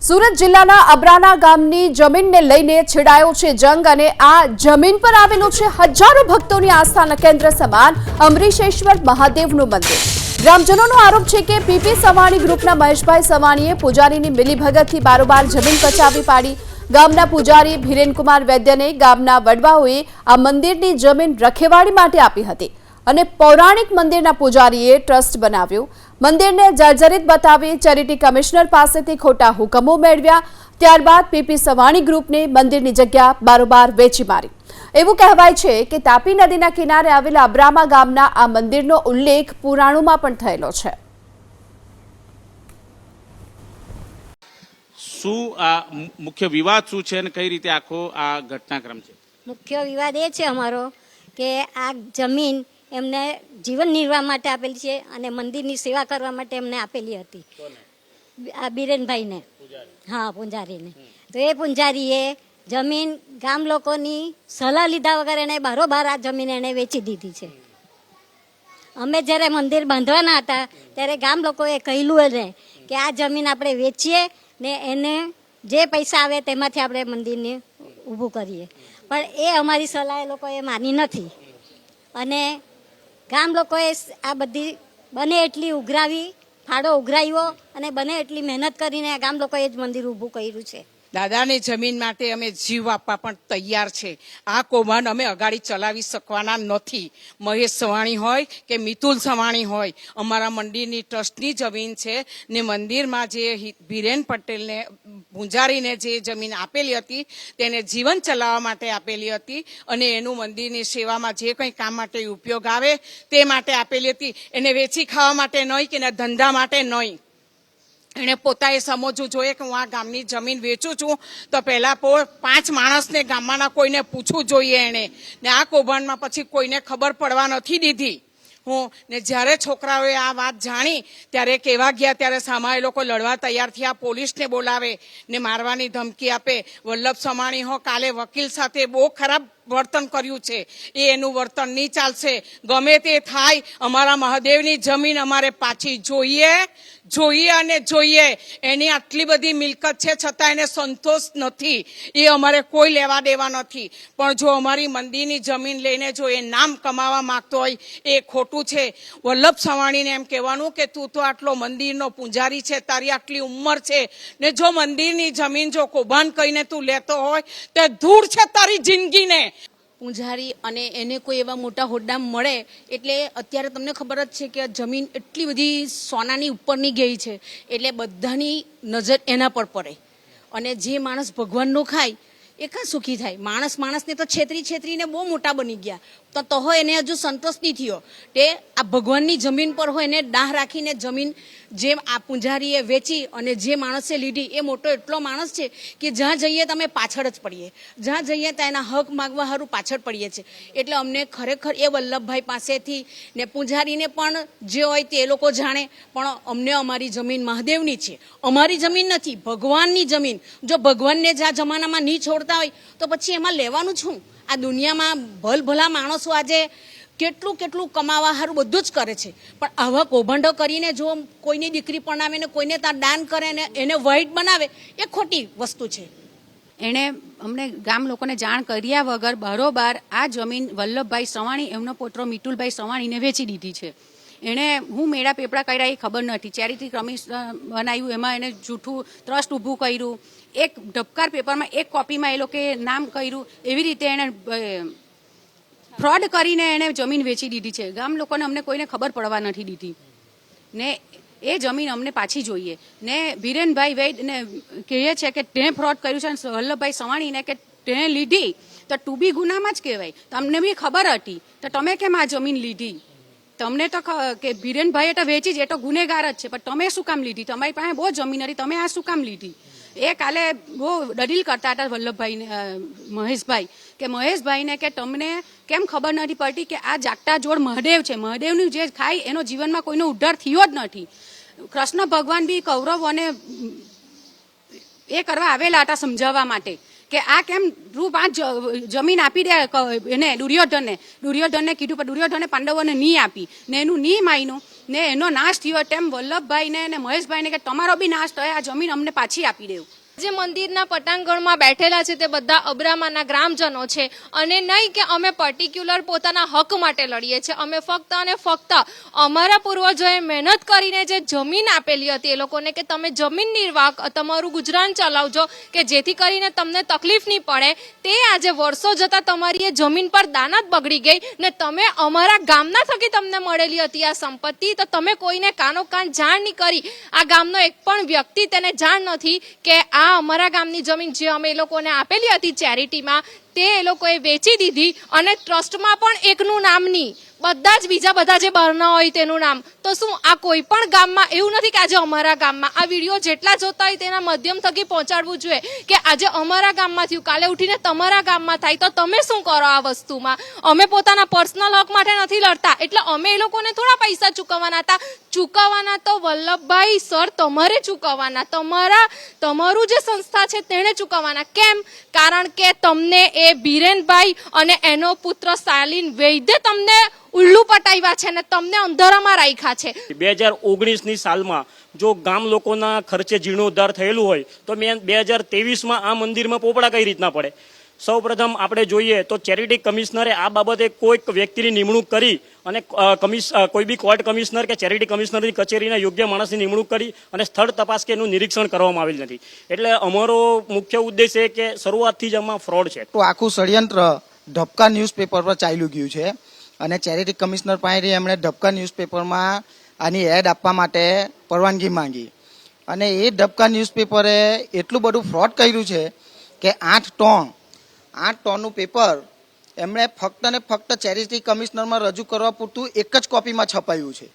સુરત જિલ્લાના અબ્રાના ગામની જમીનને લઈને છેડાયો છે જંગ અને આ જમીન પર આવેલું છે હજારો ભક્તોની આસ્થાના કેન્દ્ર સમાન અમરીશેશ્વર મહાદેવનું મંદિર। ગ્રામજનોનો આરોપ છે કે પીપી સવાણી ગ્રુપના મહેશભાઈ સવાણીએ પૂજારીની મિલીભગતથી બારોબાર જમીન પચાવી પાડી। ગામના પૂજારી ભીરેનકુમાર વૈદ્યને ગામના વડવાઓએ આ મંદિરની જમીન રખેવાળી માટે આપી હતી અને પૌરાણિક મંદિરના પૂજારીએ ટ્રસ્ટ બનાવ્યો। મંદિરને જર્જરિત बताવી ચેરિટી કમિશનર પાસેથી ખોટા હુકમો મેળવ્યા। ત્યારબાદ પીપી સવાણી ગ્રુપને મંદિરની જગ્યા બારોબાર વેચી મારી। એવું કહેવાય છે કે તાપી નદીના કિનારે આવેલા અબ્રામા ગામના આ મંદિરનો ઉલ્લેખ પુરાણોમાં પણ થયેલો છે। શું આ મુખ્ય વિવાદ શું છે અને કઈ રીતે આખો આ ઘટનાક્રમ છે? મુખ્ય વિવાદ એ છે અમારો કે આ જમીન એમને જીવન નિર્વાહ માટે આપેલી છે અને મંદિરની સેવા કરવા માટે એમને આપેલી હતી આ બીરેનભાઈને, હા પૂંજારીને। તો એ પૂંજારીએ જમીન ગામ લોકોની સલાહ લીધા વગર એને બારોબાર આ જમીન એને વેચી દીધી છે। અમે જ્યારે મંદિર બાંધવાના હતા ત્યારે ગામ લોકોએ કહેલું એને કે આ જમીન આપણે વેચીએ ને એને જે પૈસા આવે તેમાંથી આપણે મંદિરને ઊભું કરીએ, પણ એ અમારી સલાહ એ લોકોએ માની નથી અને ગામ લોકોએ આ બધી બને એટલી ઉઘરાવી, ફાળો ઉઘરાવ્યો અને બને એટલી મહેનત કરીને ગામ લોકોએ જ મંદિર ઊભું કર્યું છે। દાદાની જમીન માટે અમે જીવ આપવા પણ તૈયાર છે। આ કૌભાંડ અમે અગાડી ચલાવી શકવાના નથી। મહેશ સવાણી હોય કે મિતુલ સવાણી હોય, અમારા મંદિરની ટ્રસ્ટની જમીન છે ને મંદિરમાં જે બીરેન પટેલને પૂંજારીને જે જમીન આપેલી હતી તેને જીવન ચલાવવા માટે આપેલી હતી અને એનું મંદિરની સેવામાં જે કંઈ કામ માટે ઉપયોગ આવે તે માટે આપેલી હતી। એને વેચી ખાવા માટે નહીં કે એના ધંધા માટે નહીં। એને પોતાએ સમજવું જોઈએ કે હું આ ગામની જમીન વેચું છું તો પહેલા 5 માણસને ગામમાંના કોઈને પૂછવું જોઈએ એને, ને આ કૌભાંડમાં પછી કોઈને ખબર પડવા નથી દીધી હું ને। જ્યારે છોકરાઓએ આ વાત જાણી ત્યારે કેવા ગયા ત્યારે સામા એ લોકો લડવા તૈયાર થયા, પોલીસને બોલાવે ને મારવાની ધમકી આપે। વલ્લભ સવાણી હો કાલે વકીલ સાથે બહુ ખરાબ વર્તન કર્યું છે, એનું વર્તન નહીં ચાલશે। ગમે તે થાય, અમારા મહાદેવની જમીન અમારે પાછી જોઈએ અને જોઈએ। એની આટલી બધી મિલકત છે છતાં એને સંતોષ નથી, એ અમારે કોઈ લેવા દેવા નથી। પણ જો અમારી મંદિરની જમીન લઈને જો એ નામ કમાવા માંગતો હોય એ ખોટું છે। વલ્લભ સવાણીને એમ કહેવાનું કે તું તો આટલો મંદિરનો પૂંજારી છે, તારી આટલી ઉંમર છે ને જો મંદિરની જમીન જો કૌભાંડ કહીને તું લેતો હોય તે ધૂળ છે તારી જિંદગીને। પૂંજારી અને એને કોઈ એવા મોટા હોદ્દા મળે એટલે અત્યારે તમને ખબર જ છે કે જમીન એટલી બધી સોનાની ઉપરની ગઈ છે એટલે બધાની નજર એના પર પડે અને જે માણસ ભગવાનનું ખાય એ કાં સુખી થાય? માણસને તો છેતરીને બહુ મોટા બની ગયા તો એને હજુ સંતોષ નહીં થયો તે આ ભગવાનની જમીન પર હોય એને દાહ રાખીને જમીન જે આ પૂંજારીએ વેચી અને જે માણસે લીધી એ મોટો એટલો માણસ છે કે જ્યાં જઈએ તમે પાછળ જ પડીએ, જ્યાં જઈએ ત્યાં એના હક માગવા સારું પાછળ પડીએ છીએ। એટલે અમને ખરેખર એ વલ્લભભાઈ પાસેથી ને પૂંજારીને પણ જે હોય તે એ લોકો જાણે, પણ અમને અમારી જમીન મહાદેવની છે, અમારી જમીન નથી, ભગવાનની જમીન। જો ભગવાનને જ આ જમાનામાં નહીં છોડતા હોય તો પછી એમાં લેવાનું શું? આ દુનિયામાં ભલભલા માણસો આજે કેટલું કમાવા સારું બધું જ કરે છે, પણ આવા કૌભાંડો કરીને જો કોઈની દીકરી પરણાવે ને કોઈને ત્યાં દાન કરે ને એને વ્હાઈટ બનાવે એ ખોટી વસ્તુ છે। એણે અમને ગામ લોકોને જાણ કર્યા વગર બારોબાર આ જમીન વલ્લભભાઈ સવાણી એમનો પુત્ર મિતુલભાઈ સવાણીને વેચી દીધી છે। એણે હું મેળા પેપડા કર્યા એ ખબર નથી, ચેરિટી કમિશન બનાવ્યું એમાં એને જૂઠું ટ્રસ્ટ ઊભું કર્યું, એક ઢબકાર પેપરમાં એક કોપીમાં એ લોકોએ નામ કર્યું, એવી રીતે એણે ફ્રોડ કરીને એણે જમીન વેચી દીધી છે। ગામ લોકોને અમને કોઈને ખબર પડવા નથી દીધી ને એ જમીન અમને પાછી જોઈએ ને બીરેનભાઈ વૈદ્યને કહે છે કે તે ફ્રોડ કર્યું છે વલ્લભભાઈ સવાણીને કે તે લીધી તો ટુ બી ગુનામાં જ કહેવાય। તમને બી ખબર હતી તો તમે કેમ આ જમીન લીધી? તમને તો કે બીરેનભાઈએ તો વેચી જ, એ તો ગુનેગાર જ છે, પણ તમે શું કામ લીધી? તમારી પાસે બહુ જમીન હતી, તમે આ શું કામ લીધી? એ કાલે બહુ દલીલ કરતા હતા વલ્લભભાઈને, મહેશભાઈ કે મહેશભાઈને કે તમને કેમ ખબર નથી પડતી કે આ જાગતા જોડ મહાદેવ છે, મહાદેવનું જે ખાય એનો જીવનમાં કોઈનો ઉદ્ધાર થયો જ નથી। કૃષ્ણ ભગવાન બી કૌરવોને એ કરવા આવેલા હતા સમજાવવા માટે કે આ કેમ રૂપ આ જમીન આપી દે એને દુર્યોધનને કીધું પણ દુર્યોધને પાંડવોને નહીં આપી ને એનું નહીં માન્યું ને એનો નાશ થયો તેમ વલ્લભભાઈને અને મહેશભાઈને કે તમારો બી નાશ થાય, આ જમીન અમને પાછી આપી દેવું. જે મંદિરના પટાંગણમાં બેઠેલા છે તે બધા અબ્રામાના ગ્રામજનો છે અને નહીં કે અમે પર્ટિક્યુલર પોતાના હક માટે લડીએ છીએ. અમે ફક્ત અને ફક્ત અમારા પૂર્વજોએ મહેનત કરીને જે જમીન આપેલી હતી એ લોકોને કે તમે જમીન નિર્વાહ તમારું ગુજરાન ચલાવજો કે જેથી કરીને તમને તકલીફ નહીં પડે, તે આજે વર્ષો જતાં તમારી એ જમીન પર દાનત બગડી ગઈ ને તમે અમારા ગામના થકી તમને મળેલી હતી આ સંપત્તિ, તો તમે કોઈને કાનો કાન જાણ નહીં કરી. આ ગામનો એક પણ વ્યક્તિ તેને જાણ નથી કે આ અમારા ગામની જમીન જે અમે એ લોકોને આપેલી હતી ચેરિટીમાં તે એ લોકોએ વેચી દીધી અને ટ્રસ્ટમાં પણ એકનું નામ નહીં, બધા જ બીજા બધા જે બહારના હોય તેનું નામ. તો શું આ કોઈ પણ ગામમાં એવું નથી કે આજે અમારા ગામમાં આ વિડીયો જેટલા જોતા હોય તેના માધ્યમ થકી પહોંચાડવું જોઈએ કે આજે અમારા ગામમાં થયું, કાલે ઉઠીને તમારા ગામમાં થાય તો તમે શું કરો આ વસ્તુમાં? અમે પોતાના પર્સનલ હક માટે નથી લડતા, એટલે અમે એ લોકોને થોડા પૈસા ચૂકવવાના હતા. ચૂકવવાના તો વલ્લભભાઈ સર તમારે ચૂકવવાના, તમારું જે સંસ્થા છે તેણે ચૂકવવાના. કેમ? કારણ કે તમને એ બીરેનભાઈ અને એનો પુત્ર શાલિન વૈદ્ય તમને ઉલ્લુ પટાવ્યા છે ને તમને અંધારામાં રાખ્યા છે. 2019ની સાલમાં જો ગામ લોકોના ખર્ચે જીર્ણોદ્ધાર થયેલું હોય તો 2023માં આ મંદિરમાં પોપડા કઈ રીતના પડે? સૌપ્રથમ આપણે જોઈએ તો ચેરિટી કમિશનરે આ બાબતે કોઈક વ્યક્તિની નિમણૂક કરી અને કોઈ બી કોર્ટ કમિશનર કે ચેરિટી કમિશનરની કચેરીના યોગ્ય માણસની નિમણૂક કરી અને સ્થળ તપાસ કે એનું નિરીક્ષણ કરવામાં આવેલ નથી. એટલે અમારો મુખ્ય ઉદ્દેશ એ કે શરૂઆતથી જ આમાં ફ્રોડ છે. તો આખું ષડયંત્ર ઢબકા ન્યૂઝપેપર પર ચાલ્યું ગયું છે અને ચેરિટી કમિશનર પાસેથી એમણે ઢબકા ન્યૂઝપેપરમાં આની એડ આપવા માટે પરવાનગી માંગી અને એ ઢબકા ન્યૂઝપેપરે એટલું બધું ફ્રોડ કર્યું છે કે 8 ટનનું પેપર એમણે ફક્ત ને ફક્ત ચેરિટી કમિશનરમાં રજૂ કરવા પૂરતું એક જ કોપીમાં છપાયું છે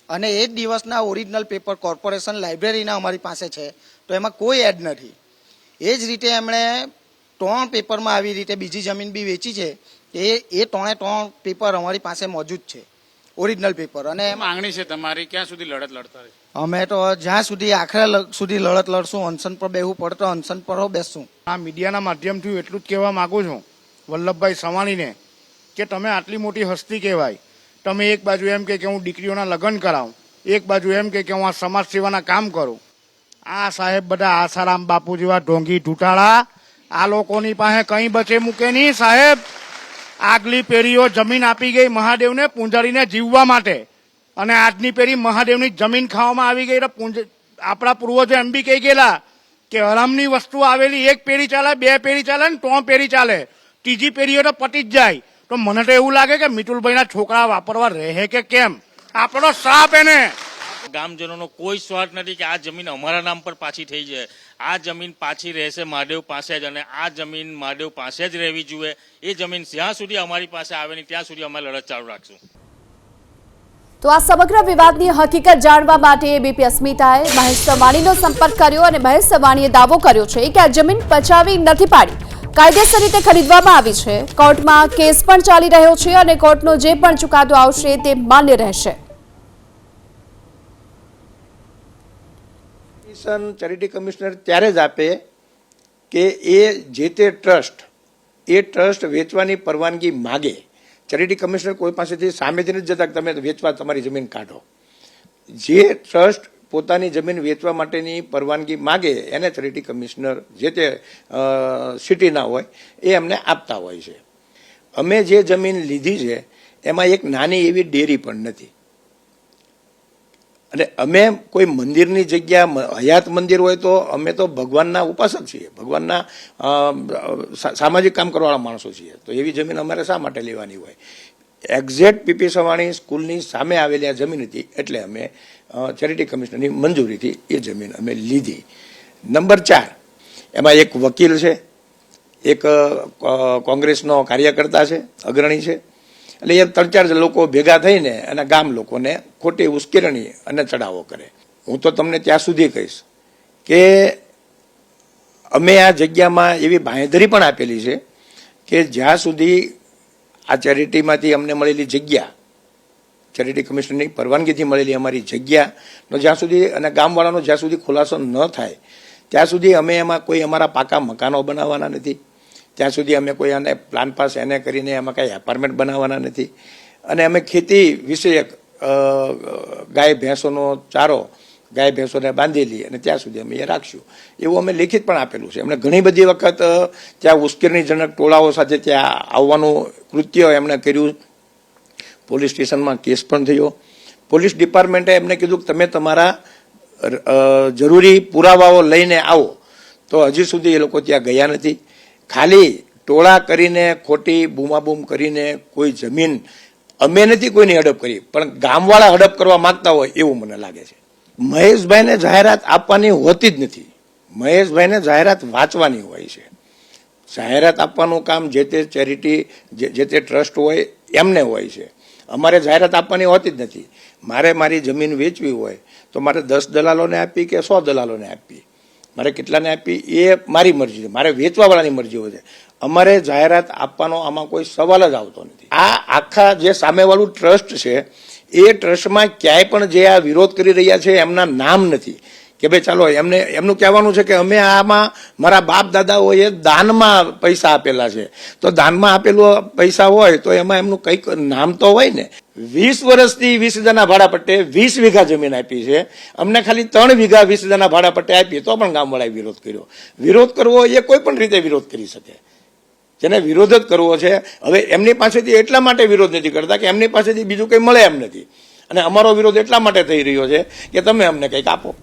અને એ જ દિવસના ઓરિજિનલ પેપર કોર્પોરેશન લાઇબ્રેરીના અમારી પાસે છે, તો એમાં કોઈ એડ નથી. એ જ રીતે એમણે 3 પેપરમાં આવી રીતે બીજી જમીન બી વેચી છે. એ 3 પેપર અમારી પાસે મોજૂદ છે, ઓરિજિનલ પેપર. અને માંગણી છે તમારી, ક્યાં સુધી લડત લડતા રહેશો? અમે તો જ્યાં સુધી આખરે સુધી લડત લડશું, અનશન પર બેહવું પડે તો અનશન પર બેસશું. આ મીડિયાના માધ્યમથી એટલું જ કહેવા માંગુ છું વલ્લભભાઈ સવાણીને કે તમે આટલી મોટી હસ્તી કહેવાય, તમે એક બાજુ એમ કે હું દીકરીઓના લગ્ન કરાવું, એક બાજુ એમ કે હું આ સમાજ સેવાના કામ કરું. આ સાહેબ બધા આસારામ બાપુ જેવા ઢોંગી ઢૂંટાળા આ લોકોની પાસે કંઈ બચે મૂકે નહીં સાહેબ. આગલી પેઢીઓ જમીન આપી ગઈ મહાદેવને પૂંજારીને જીવવા માટે અને આજની પેઢી મહાદેવની જમીન ખાવામાં આવી ગઈ. આપણા પૂર્વજો એમ બી કહી ગયેલા કે હરામની વસ્તુ આવેલી એક પેઢી ચાલે, 2 પેઢી ચાલે ને 3 પેઢી ચાલે, ત્રીજી પેઢીઓ તો પતી જ જાય. તો મને તો એવું લાગે કે મિતુલભાઈના છોકરા વાપરવા રહે કે કેમ? આપણો શ્રાપ એને. ગામજનોનો કોઈ સ્વાર્થ નથી કે આ જમીન અમારા નામ પર પાછી થઈ જાય. આ જમીન પાછી રહેશે મહાદેવ પાસે જ અને આ જમીન મહાદેવ પાસે જ રહેવી જોઈએ. એ જમીન જ્યાં સુધી અમારી પાસે આવે નહીં ત્યાં સુધી અમે લડત ચાલુ રાખશું. તો આ સમગ્ર વિવાદની હકીકત જાણવા માટે એબીપી અસ્મિતાએ મહેશ સવાણીનો સંપર્ક કર્યો અને મહેશ સવાણીએ દાવો કર્યો છે કે આ જમીન પચાવી નથી પાડી, કાયદેસર રીતે ખરીદવામાં આવી છે. કોર્ટમાં કેસ પણ ચાલી રહ્યો છે અને કોર્ટનો જે પણ ચુકાદો આવશે તે માન્ય રહેશે. ચેરિટી કમિશનર ત્યારે જ આપે કે એ જે તે ટ્રસ્ટ વેચવાની પરવાનગી માગે. ચેરિટી કમિશનર કોઈ પાસેથી સામેથી નથી જતા કે તમે વેચવા તમારી જમીન કાઢો. જે ટ્રસ્ટ પોતાની જમીન વેચવા માટેની પરવાનગી માગે એને ચેરિટી કમિશનર જે તે સિટીના હોય એ એમને આપતા હોય છે. અમે જે જમીન લીધી છે એમાં એક નાની એવી ડેરી પણ નથી અને અમે કોઈ મંદિરની જગ્યા હયાત મંદિર હોય તો અમે તો ભગવાનના ઉપાસક છીએ, ભગવાનના સામાજિક કામ કરવાવાળા માણસો છીએ, તો એવી જમીન અમારે શા માટે લેવાની હોય? એક્ઝેક્ટ પીપી સવાણી સ્કૂલની સામે આવેલી આ જમીન હતી એટલે અમે ચેરિટી કમિશનરની મંજૂરીથી એ જમીન અમે લીધી. નંબર 4, એમાં એક વકીલ છે, એક કોંગ્રેસનો કાર્યકર્તા છે, અગ્રણી છે. એટલે એ 3-4 લોકો ભેગા થઈને અને ગામ લોકોને ખોટી ઉશ્કેરણી અને ચડાવો કરે. હું તો તમને ત્યાં સુધી કહીશ કે અમે આ જગ્યામાં એવી બાંહેધરી પણ આપેલી છે કે જ્યાં સુધી આ ચેરિટીમાંથી અમને મળેલી જગ્યા, ચેરિટી કમિશનરની પરવાનગીથી મળેલી અમારી જગ્યાનો જ્યાં સુધી અને ગામવાળાનો જ્યાં સુધી ખુલાસો ન થાય ત્યાં સુધી અમે એમાં કોઈ અમારા પાકા મકાનો બનાવવાના નથી. ત્યાં સુધી અમે કોઈ આને પ્લાન પાસ એને કરીને એમાં કાંઈ એપાર્ટમેન્ટ બનાવવાના નથી અને અમે ખેતી વિષયક ગાય ભેંસોનો ચારો ગાય ભેંસોને બાંધેલી અને ત્યાં સુધી અમે એ રાખશું એવું અમે લેખિત પણ આપેલું છે. એમણે ઘણી બધી વખત ત્યાં ઉશ્કેરણીજનક ટોળાઓ સાથે ત્યાં આવવાનું કૃત્ય એમણે કર્યું. પોલીસ સ્ટેશનમાં કેસ પણ થયો. પોલીસ ડિપાર્ટમેન્ટે એમને કીધું કે તમે તમારા જરૂરી પુરાવાઓ લઈને આવો, તો હજી સુધી એ લોકો ત્યાં ગયા નથી. ખાલી ટોળા કરીને ખોટી બૂમાબૂમ કરીને કોઈ જમીન અમે નથી કોઈની હડપ કરી, પણ ગામવાળા હડપ કરવા માંગતા હોય એવું મને લાગે છે. મહેશભાઈને જાહેરાત આપવાની હોતી જ નથી. મહેશભાઈને જાહેરાત વાંચવાની હોય છે. જાહેરાત આપવાનું કામ જે તે ચેરિટી જે તે ટ્રસ્ટ હોય એમને હોય છે. અમારે જાહેરાત આપવાની હોતી જ નથી. મારે મારી જમીન વેચવી હોય તો મારે 10 દલાલોને આપી કે 100 દલાલોને આપી, મારે કેટલાને આપી એ મારી મરજી છે. મારે વેચવાવાળાની મરજી હોય છે. અમારે જાહેરાત આપવાનો આમાં કોઈ સવાલ જ આવતો નથી. આ આખા જે સામેવાળું ટ્રસ્ટ છે એ ટ્રસ્ટમાં ક્યાંય પણ જે આ વિરોધ કરી રહ્યા છે એમના નામ નથી કે ભાઈ ચાલો એમનું કહેવાનું છે કે અમે આમાં મારા બાપ દાદાઓએ દાનમાં પૈસા આપેલા છે. તો દાનમાં આપેલું પૈસા હોય તો એમાં એમનું કંઈક નામ તો હોય ને. 20 વર્ષથી 20,000ના ભાડા પટ્ટે 20 વીઘા જમીન આપી છે. અમને ખાલી 3 વીઘા 20,000ના ભાડા પટ્ટે આપી તો પણ ગામવાળાએ વિરોધ કર્યો. વિરોધ કરવો એ કોઈ પણ રીતે વિરોધ કરી શકે. જેને વિરોધ જ કરવો છે, હવે એમની પાસેથી એટલા માટે વિરોધ નથી કરતા કે એમની પાસેથી બીજું કંઈ મળે એમ નથી, અને અમારો વિરોધ એટલા માટે થઈ રહ્યો છે કે તમે અમને કંઈક આપો.